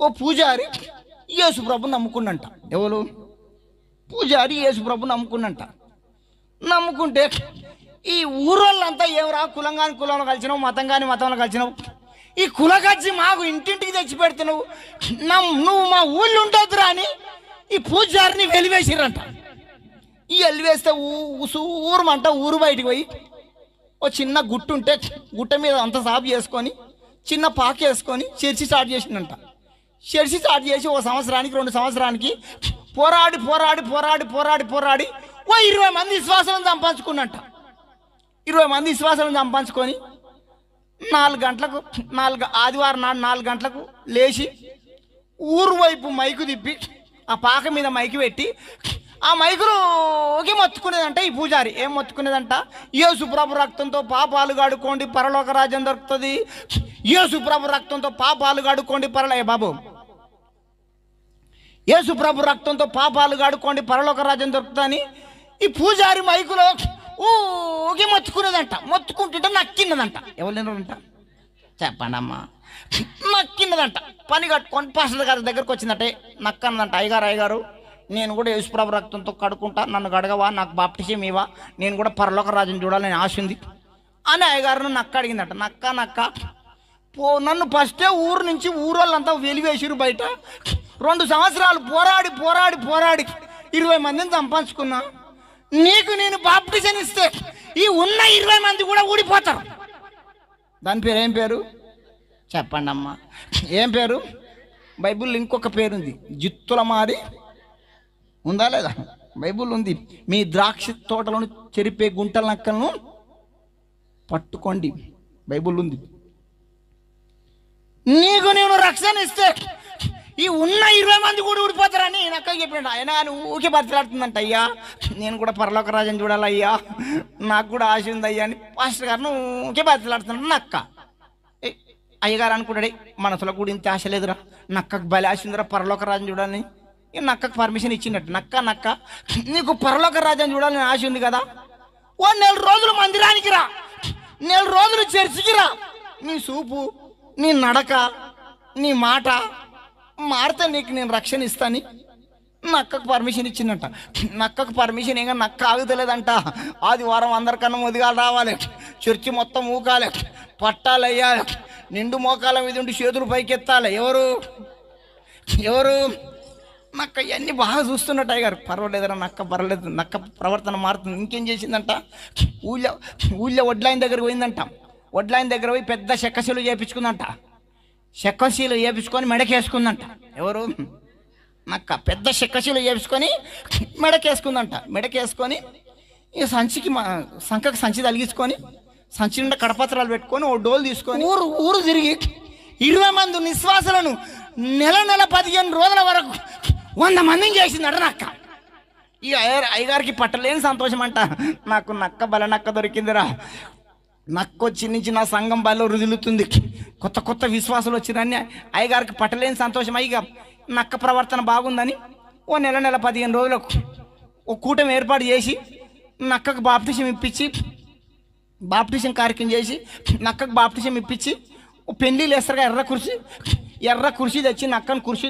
ఓ పూజారి యేసుప్రభు నమ్ముకున్నంట. ఎవరు? పూజారి యేసుప్రభు నమ్ముకున్నంట. నమ్ముకుంటే ఈ ఊరోళ్ళంతా ఏమరా, కులం కాని కులంలో కలిసినావు, మతం కాని మతంలో కలిసినావు, ఈ కులగచ్చి మాకు ఇంటింటికి తెచ్చి పెడుతున్నావు, నువ్వు మా ఊళ్ళో ఉండొద్దురా అని ఈ పూజారిని వెలివేసిరంట. ఈ వెలివేస్తే ఊరుమంట ఊరు బయటికి పోయి ఓ చిన్న గుట్టు ఉంటే గుట్ట మీద అంత సాపు చేసుకొని చిన్న పాక వేసుకొని చర్చి స్టార్ట్ చేసిందంట. చర్చి స్టార్ట్ చేసి ఓ సంవత్సరానికి 2 సంవత్సరానికి పోరాడి పోరాడి పోరాడి పోరాడి పోరాడి ఓ 20 మంది విశ్వాసాలను సంపాదించుకున్నట్ట. 20 మంది విశ్వాసాలను సంపాదించుకొని 4 గంటలకు ఆదివారం నాడు 4 గంటలకు లేచి ఊరు వైపు మైకు తిప్పి ఆ పాక మీద మైకు పెట్టి ఆ మైకులోకి మొత్తుకునేదంట. ఈ పూజారి ఏం మొత్తుకునేదంట? యేసుప్రభు రక్తంతో పాపాలు గాడుకోండి, పరలోక రాజ్యం దొరుకుతుంది. యేసుప్రభు రక్తంతో పాపాలు గాడుకోండి బాబు, యేసుప్రభు రక్తంతో పాపాలు గాడుకోండి, పరలోక రాజ్యం దొరుకుతుందని ఈ పూజారి మైకులో ఊగి మొత్తుకునేదంట. మొత్తుకుంటుంటే నక్కిన్నదంట. ఎవరు లేనంట చెప్పండి అమ్మా. నక్కిన్నదంట. పని కట్టుకొని పాస్టర్ గారి దగ్గరకు వచ్చిందంటే నక్కన్నదంట. అయ్యగారు నేను కూడా యేసుప్రభు రక్తంతో కడుకుంటా, నన్ను గడగవా, నాకు బాప్టిజం ఇవ్వా, నేను కూడా పరలోక రాజ్యం చూడాలని ఆశ ఉంది అని అయ్యగారును నక్క అడిగిందట. నక్క నన్ను ఫస్టే ఊరు నుంచి ఊరోళ్ళంతా వెలివేసిరు బయట. 2 సంవత్సరాలు పోరాడి పోరాడి పోరాడి 20 మందిని సంపాదించుకున్నా. నీకు నేను బాప్టిజం ఇస్తే ఈ ఉన్న 20 మంది కూడా ఊడిపోతారు. దాని పేరు ఏం పేరు చెప్పండి అమ్మా? ఏం పేరు? బైబిల్లో ఇంకొక పేరుంది, జిత్తుల మారి. ఉందా లేదా? బైబిల్ ఉంది. మీ ద్రాక్ష తోటలను చెరిపే గుంటల నక్కలను పట్టుకోండి, బైబిల్ ఉంది. నీకు నేను రక్షణ ఇస్తే ఈ ఉన్న 20 మంది కూడా ఊడిపోతారని నక్క చెప్పాడు. ఆయన కానీ ఊకే బతిలాడుతుందంట. అయ్యా నేను కూడా పరలోక రాజ్యం చూడాలయ్యా, నాకు కూడా ఆశ ఉంది అయ్యా అని పాస్టర్ గారిని ఊకే బతిలాడుతున్నాడు నక్క. అయ్యగారు అనుకుంటాడే మనసులో కూడా ఇంత ఆశ లేదురా, నక్కకు బలి ఆశ ఉందిరా పరలోక రాజ్యం చూడాలని. నక్కకు పర్మిషన్ ఇచ్చినట్టు. నక్క నీకు పరలోక రాజ్యం చూడాలని ఆశ ఉంది కదా, ఓ 4 రోజులు మందిరానికి రా, 4 రోజులు చర్చికి రా, నీ చూపు నీ నడక నీ మాట మారితే నీకు నేను రక్షణ ఇస్తాను. నక్కకు పర్మిషన్ ఇచ్చిందంట. నక్కకు పర్మిషన్ ఏం నక్క ఆగుతలేదంట. ఆదివారం అందరికన్నా మొదగాలు రావాలి, చర్చి మొత్తం ఊకాలి, పట్టాలు వేయాలి, నిండు మోకాల మీద ఉండి చేతులు పైకెత్తాలి. ఎవరు నక్క ఇవన్నీ బాగా చూస్తున్నట్టు అయ్యారు. పర్వాలేదురా నక్క పర్వాలేదు, నక్క ప్రవర్తన మారుతుంది. ఇంకేం చేసిందంట? ఊళ్ళో వడ్లాయన దగ్గర పోయిందంట. వడ్లాయన దగ్గర పోయి పెద్ద చెక్కశీలు చేయించుకుందంట. చెక్కశీలు చేయించుకొని మెడకేసుకుందంట. ఎవరు? నక్క పెద్ద చెక్కశీలు చేయించుకొని మెడకేసుకుందంట. మెడకేసుకొని ఈ సంఖకు సంచి తలిగించుకొని సంచి నిండా కడపత్రాలు పెట్టుకొని ఓ డోలు తీసుకొని ఊరు తిరిగి 20 మంది నిశ్వాసాలను నెల 15 రోజుల వరకు 100 మందిని చేసిందట నక్క. ఇక అయ్యగారికి పట్టలేని సంతోషం అంట. నాకు నక్క బల నక్క దొరికిందిరా, నక్క వచ్చి నుంచి నా సంఘం బలలో రుదులుతుంది, కొత్త విశ్వాసాలు వచ్చిరని అయ్యగారికి పట్టలేని సంతోషం. అయ్యిగా నక్క ప్రవర్తన బాగుందని ఓ నెల 15 రోజులకు ఓ కూటమి ఏర్పాటు చేసి నక్కకు బాప్టిజం ఇప్పించి, బాప్టిజం కార్యక్రమం చేసి నక్కకు బాప్టిజం ఇప్పించి ఓ పెళ్లిళ్ళు వేస్తారుగా ఎర్ర కుర్చీ తెచ్చి నక్కను కుర్చీ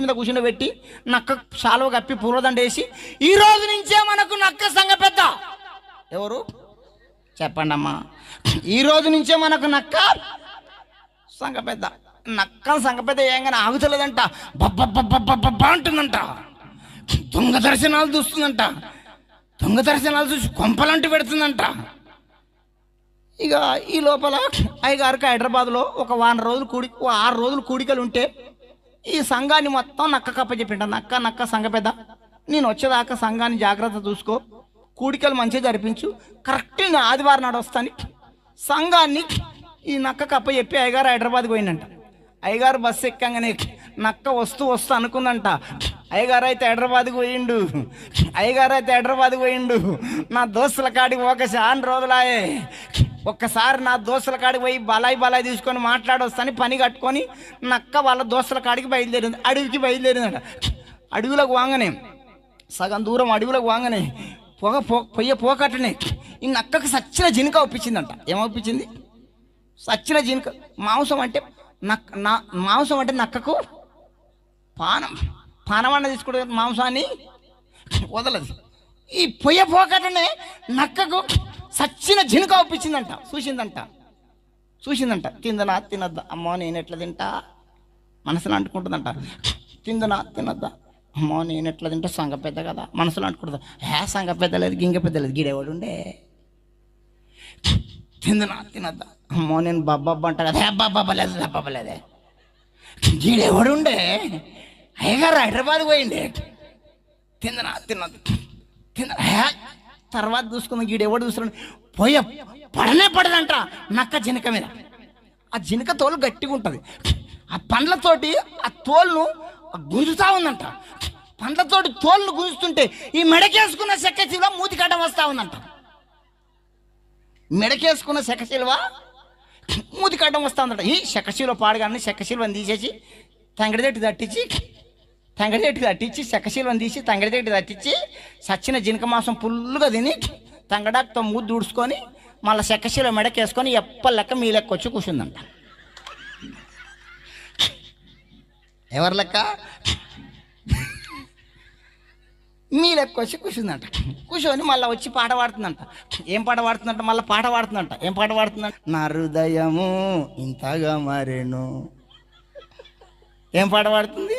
మీద కూర్చుండబెట్టి నక్క శాలువ కప్పి పూలదండ వేసి ఈ రోజు నుంచే మనకు నక్క సంఘ పెద్ద. ఎవరు చెప్పండి అమ్మా? ఈ రోజు నుంచే మనకు నక్క సంఘ పెద్ద. నక్క సంఘ పెద్ద ఏంగానే ఆగుతలేదంట, బబ్బబ్బబ్బబ్బబ్బా అంటుందంట. దొంగ దర్శనాలు చూస్తుందంట. దొంగ దర్శనాలు చూసి కొంపలంటూ పెడుతుందంట. ఇక ఈ లోపల అయ్యగారికి హైదరాబాద్లో ఒక 6 రోజులు కూడికలు ఉంటే ఈ సంఘాన్ని మొత్తం నక్క కప్ప చెప్పింట. నక్క సంఘ పెద్ద, నేను వచ్చేదాకా సంఘాన్ని జాగ్రత్త చూసుకో, కూడికలు మంచిగా జరిపించు, కరెక్ట్ నేను ఆదివారం నాడు వస్తాను సంఘాన్ని ఈ నక్క కప్ప చెప్పి అయ్యగారు హైదరాబాద్కి పోయిందంట. అయ్యగారు బస్సు ఎక్కంగానే నక్క వస్తూ అనుకుందంట. అయ్యగారు అయితే హైదరాబాద్కి పోయిండు, నా దోస్తుల కాడికి ఒక చాలా రోజులాయే, ఒక్కసారి నా దోస్తుల కాడికి పోయి బలాయి తీసుకొని మాట్లాడొస్తాని పని కట్టుకొని నక్క వాళ్ళ దోస్తుల కాడికి బయలుదేరింది. అడవికి బయలుదేరిందట. అడవిలోకి వాంగనే సగం దూరం అడవిలోకి వాంగనే పోకట్టనే ఈ నక్కకు సచ్చిన జినుక ఒప్పించిందంట. ఏమొప్పించింది? సచ్చిన జినుక. మాంసం అంటే నక్కకు పానమన్న తీసుకుంటే మాంసాన్ని వదలదు. ఈ పొయ్య పోకటనే నక్కకు సచ్చిన జినుక ఒప్పించిందంట. చూసిందంట తిందనా తినద్దా, అమ్మో నేను ఎట్లా తింటా మనసులో అంటుకుంటుందంట. తిందనా తినద్దా, అమ్మో నేను ఎట్లా తింటా, సంగ పెద్ద కదా మనసులో అంటుకుంటుందా. సంగ పెద్ద లేదు గింగ పెద్ద లేదు, గిడేవాడు ఉండే. తిందనా తినద్దా, అమ్మో నేను బబ్బబ్బ అంటా కదా, బాబాలేదే గీడేవాడు ఉండే. అయ్యగారు హైదరాబాద్ పోయిండే. తిందనా తినద్దు తర్వాత చూసుకుందాం. గీడెవడు చూస్తున్నాడు, పడదంట నక్క జినక మీద. ఆ జినక తోలు గట్టిగా ఉంటుంది. ఆ పండ్లతోటి ఆ తోలును గుంజుతా ఉందంట. పండ్లతోటి తోళ్ళు గుంజుతుంటే ఈ మెడకేసుకున్న శకశిలువ మూతి కట్ట వస్తూ ఉందంట. మెడకేసుకున్న శకశిలువ మూతి కట్టం వస్తూ ఉందంట. ఈ శకశిలువ పాడగానే శకశిలువని తీసేసి తంగడిదెట్టి తట్టించి శకశిలువని తీసి తంగడిదెట్టి తట్టించి సచ్చిన జినక మాంసం పుల్లుగా తిని తంగడాతో మూతి దూడ్చుకొని మళ్ళీ శకశిలువ మెడకేసుకొని ఎప్పటి మీ లెక్క వచ్చి కూర్చుందంట. ఎవరి లెక్క? మీ లెక్క వచ్చి కూర్చుందంట. కూర్చొని మళ్ళీ వచ్చి పాట పాడుతుందంట. ఏం పాట పాడుతుందంట? మళ్ళీ పాట పాడుతుందంట. ఏం పాట పాడుతుందంట? నా హృదయము ఇంతగా మారేను. ఏం పాట పాడుతుంది?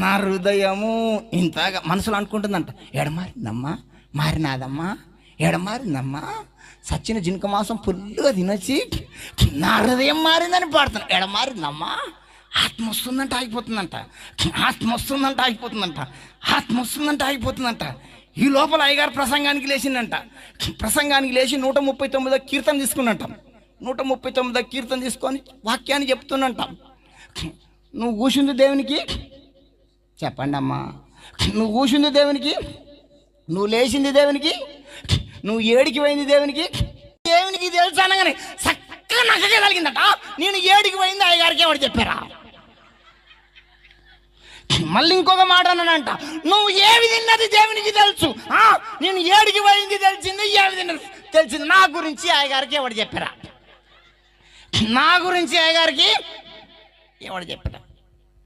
నా హృదయము ఇంతగా మనసులో అనుకుంటుందంట. ఎడమారిందమ్మా, మారినాదమ్మా, ఎడమారిందమ్మా, సచ్చిన జినక మాంసం ఫుల్లుగా తినొచ్చి నా హృదయం మారిందని పాడుతున్నాను. ఎడమారిందమ్మా, ఆత్మ వస్తుందంట ఆగిపోతుందంట. ఈ లోపల అయ్యగారు ప్రసంగానికి లేచిందంట. ప్రసంగానికి లేచి 139 కీర్తన తీసుకున్నట్ట. 139 కీర్తన తీసుకొని వాక్యాన్ని చెప్తున్నంట. నువ్వు కూర్చుంది దేవునికి, చెప్పండి అమ్మా, నువ్వు కూర్చుంది దేవునికి, నువ్వు లేచింది దేవునికి, నువ్వు ఏడికి పోయింది దేవునికి తెలుసు అనగానే చక్కగా నక్కగా కలిగిందట. నేను ఏడికి పోయింది అయ్యగారికి ఎవరు చెప్పారా? మళ్ళీ ఇంకొక మాట అన్నాడంట, నువ్వు ఏవి తిన్నది దేవునికి తెలుసు, నేను ఏడికి పోయింది తెలిసింది, ఏవి తిన్నది తెలిసింది, నా గురించి అయ్యగారికి ఎవరు చెప్పారా? నా గురించి అయ్యగారికి ఎవడు చెప్పారా?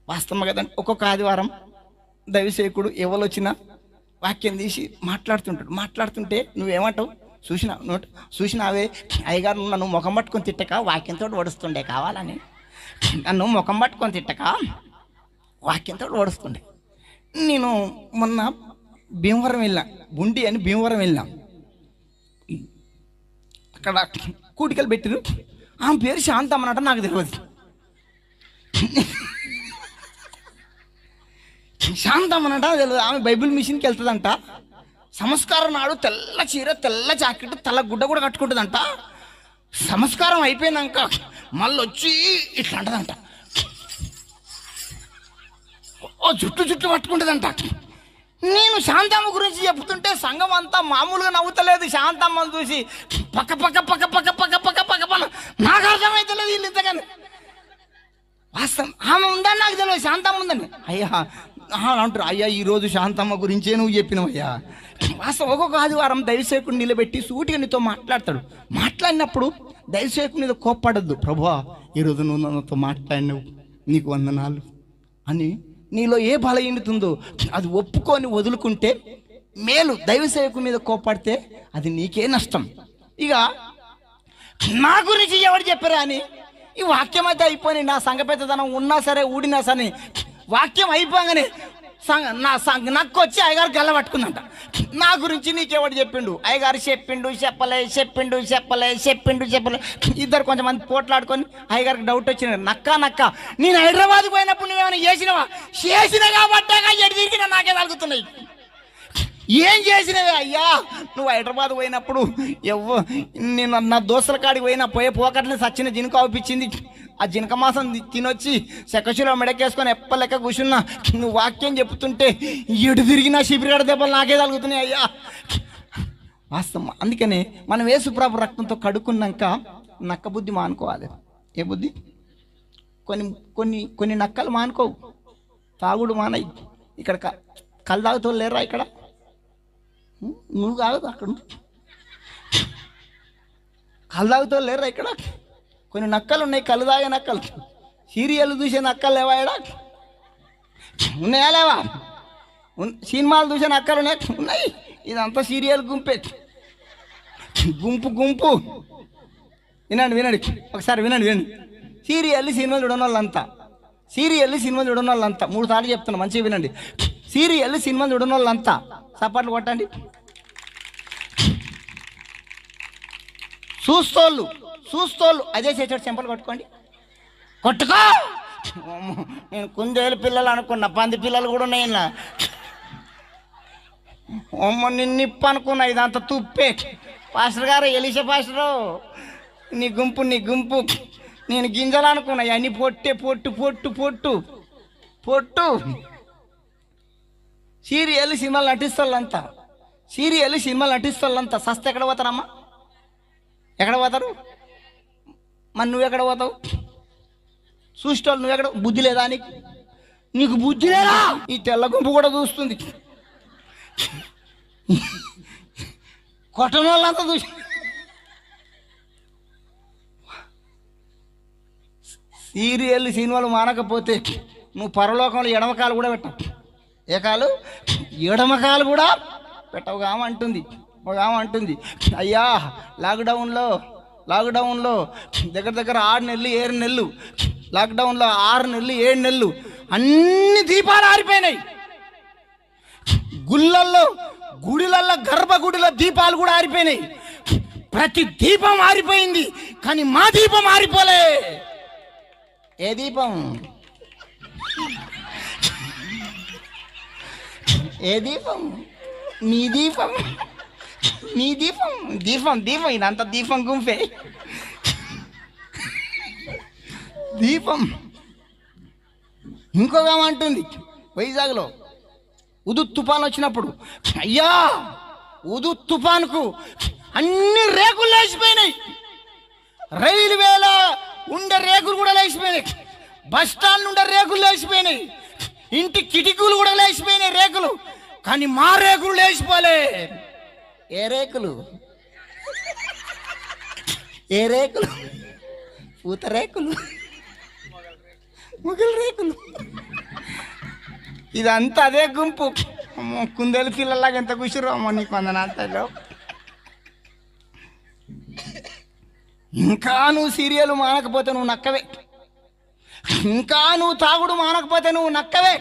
వాస్తవం కదండి. ఒక్కొక్క ఆదివారం దైవసేవకుడు ఎవరు వచ్చినా వాక్యం తీసి మాట్లాడుతుంటే నువ్వేమంటావు? చూసినావే అయ్యగారు నన్ను ముఖం పట్టుకొని తిట్టక వాక్యంతో వడుస్తుండే, కావాలని నన్ను ముఖం పట్టుకొని తిట్టక వాక్యంతో వడుస్తుండే. నేను మొన్న భీమవరం వెళ్ళా, బుండి అని భీమవరం వెళ్ళా. అక్కడ కూటికలు పెట్టిరు. ఆమె పేరు శాంతమ్మనట, నాకు తెలియదు. శాంతమ్మనట తెలియదు. ఆమె బైబిల్ మిషన్కి వెళ్తుందంట. సంస్కారం నాడు తెల్ల చీర, తెల్ల జాకెట్, తెల్ల గుడ్డ కూడా కట్టుకుంటుందంట. సంస్కారం అయిపోయినాక మళ్ళీ వచ్చి ఇట్లా అంటదంట, ఓ జుట్టు పట్టుకుంటుందంట. నేను శాంతమ్మ గురించి చెప్తుంటే సంఘం అంతా మామూలుగా నవ్వుతలేదు. శాంతమ్మను చూసి పక్క నాకు అర్థమైతలేదు వీళ్ళు ఇంతగానే. వాస్తవం ఆమె ఉందని నాకు తెలియదు, శాంతమ్మ ఉందని. అయ్యా అంటారు, అయ్యా ఈరోజు శాంతమ్మ గురించే నువ్వు చెప్పినవయ్యా. వాస్తవం ఒక్కొక్క ఆదివారం దైవసేవకుడు నిలబెట్టి సూటిగా నీతో మాట్లాడతాడు. మాట్లాడినప్పుడు దైవసేవకుడి మీద కోప్పడద్దు. ప్రభువా ఈరోజు నువ్వు నాతో మాట్లాడినవు, నీకు వందనాలు అని. నీలో ఏ బలహీనతుందో అది ఒప్పుకొని వదులుకుంటే మేలు. దైవసేవకుడి మీద కోప్పడితే అది నీకే నష్టం. ఇక నా గురించి ఎవరు చెప్పారా అని ఈ వాక్యం అయితే అయిపోయి, నా సంఘ పెద్దతనం ఉన్నా సరే ఊడినా సరే వాక్యం అయిపోగానే నక్కు వచ్చి అయ్యగారు గల్ల పట్టుకుందంట. నా గురించి నీకెవడు చెప్పిండు? అయ్యగారు చెప్పలే. ఇద్దరు కొంచెంమంది పోట్లాడుకొని అయ్యగారికి డౌట్ వచ్చింది. నక్క నేను హైదరాబాద్ పోయినప్పుడు నువ్వేమైనా చేసినా కాబట్టే ఎటు తిరిగినా నాకే తగ్గుతున్నాయి. ఏం చేసినవే అయ్యా? నువ్వు హైదరాబాద్ పోయినప్పుడు నేను నా దోస్తుల కాడికి పోయే పోకట్లే సచ్చిన జినుక అవుపించింది. ఆ జినక మాసం తినొచ్చి శకశిలో మెడకేసుకొని ఎప్పలెక్క కూర్చున్నా. నువ్వు వాక్యం చెప్తుంటే ఎటు తిరిగినా శిబిరిగడ దెబ్బలు నాకే తగులుతున్నాయి అయ్యా. వాస్తవం. అందుకనే మనం యేసుప్రభు రక్తంతో కడుక్కున్నాక నక్క బుద్ధి మానుకోవాలి. ఏ బుద్ధి? కొన్ని నక్కలు మానుకోవు. తాగుడు మానయి. ఇక్కడ కళ్ళు తాగుతూ లేరా? ఇక్కడ నువ్వు కాదు, అక్కడ కళ్ళు తాగుతూ లేరా? ఇక్కడ కొన్ని నక్కలు ఉన్నాయి, కళ్ళు తాగే నక్కలు. సీరియల్ చూసే నక్కలు లేవాయడా? ఉన్నాయా లేవా? సినిమాలు చూసిన అక్కలు ఉన్నాయి. ఇదంతా సీరియల్ గుంపే, గుంపు గుంపు. వినండి వినండి ఒకసారి వినండి. సీరియల్ సినిమాలు చూడని వాళ్ళంతా, సీరియల్ సినిమాలు చూడని వాళ్ళంతా, 3 సార్లు చెప్తున్నా మంచిగా వినండి. సీరియల్ సినిమాలు చూడని వాళ్ళంతా చప్పట్లు కొట్టండి. చూస్తోళ్ళు అదే చేసాడు, చెంపలు కొట్టుకోండి. కొట్టుకో. నేను కుందేలు పిల్లలు అనుకున్నా, పంది పిల్లలు కూడా ఉన్నాయి. అమ్మ నిన్నిప్పు అనుకున్నా, ఇదంతా తుప్పే. పాస్టర్ గారు, ఎలిషా పాస్టరు, నీ గుంపు నేను గింజలు అనుకున్నా, అన్నీ పొట్టే, పొట్టు. సీరియల్ సినిమాలు నటిస్తోళ్ళంతా, సస్తే ఎక్కడ పోతారమ్మా? ఎక్కడ పోతారు? మరి నువ్వెక్కడ పోతావు? చూసేవాళ్ళు నువ్వెక్కడ? బుద్ధి లేదా నీకు బుద్ధి లేదా? ఈ తెల్ల గుంపు కూడా చూస్తుంది, కొట్టని వాళ్ళంతా చూసి. సీరియల్ సినిమాలు మానకపోతే నువ్వు పరలోకంలో ఎడమకాలు కూడా పెట్టవు. ఏ కాలు? ఎడమకాలు కూడా పెట్టవు. ఒక ఆమె అంటుంది, అయ్యా లాక్డౌన్లో దగ్గర 6 నెలలు 7 నెలలు, లాక్డౌన్లో 6 నెలలు 7 నెలలు అన్ని దీపాలు ఆరిపోయినాయి. గుడిలల్లో గర్భగుడిలో దీపాలు కూడా ఆరిపోయినాయి. ప్రతి దీపం ఆరిపోయింది, కానీ మా దీపం ఆరిపోలే. ఏ దీపం? మీ దీపం. ఇదంతా దీపం గుంపే. దీపం. ఇంకొక అంటుంది, వైజాగ్లో ఉదుత్ తుఫాన్ వచ్చినప్పుడు, అయ్యా ఉదుత్ తుఫాన్కు అన్ని రేకులు లేచిపోయినాయి. రైల్వేలో ఉండే రేకులు కూడా లేచిపోయినాయి, బస్ స్టాండ్ ఉండే రేకులు లేచిపోయినాయి, ఇంటి కిటికీలు కూడా లేచిపోయినాయి రేకులు, కానీ మా రేకులు లేచిపోలే. ఏ రేకులు? పూత రేకులు, మొగలు రేకులు. ఇదంతా అదే గుంపు. కుందేలు పిల్లలాగా ఎంత కూర్చురు అమ్మ నీకు అందనంతలో. ఇంకా నువ్వు సీరియల్ మానకపోతే నువ్వు నక్కవే, ఇంకా నువ్వు తాగుడు మానకపోతే నువ్వు నక్కవే.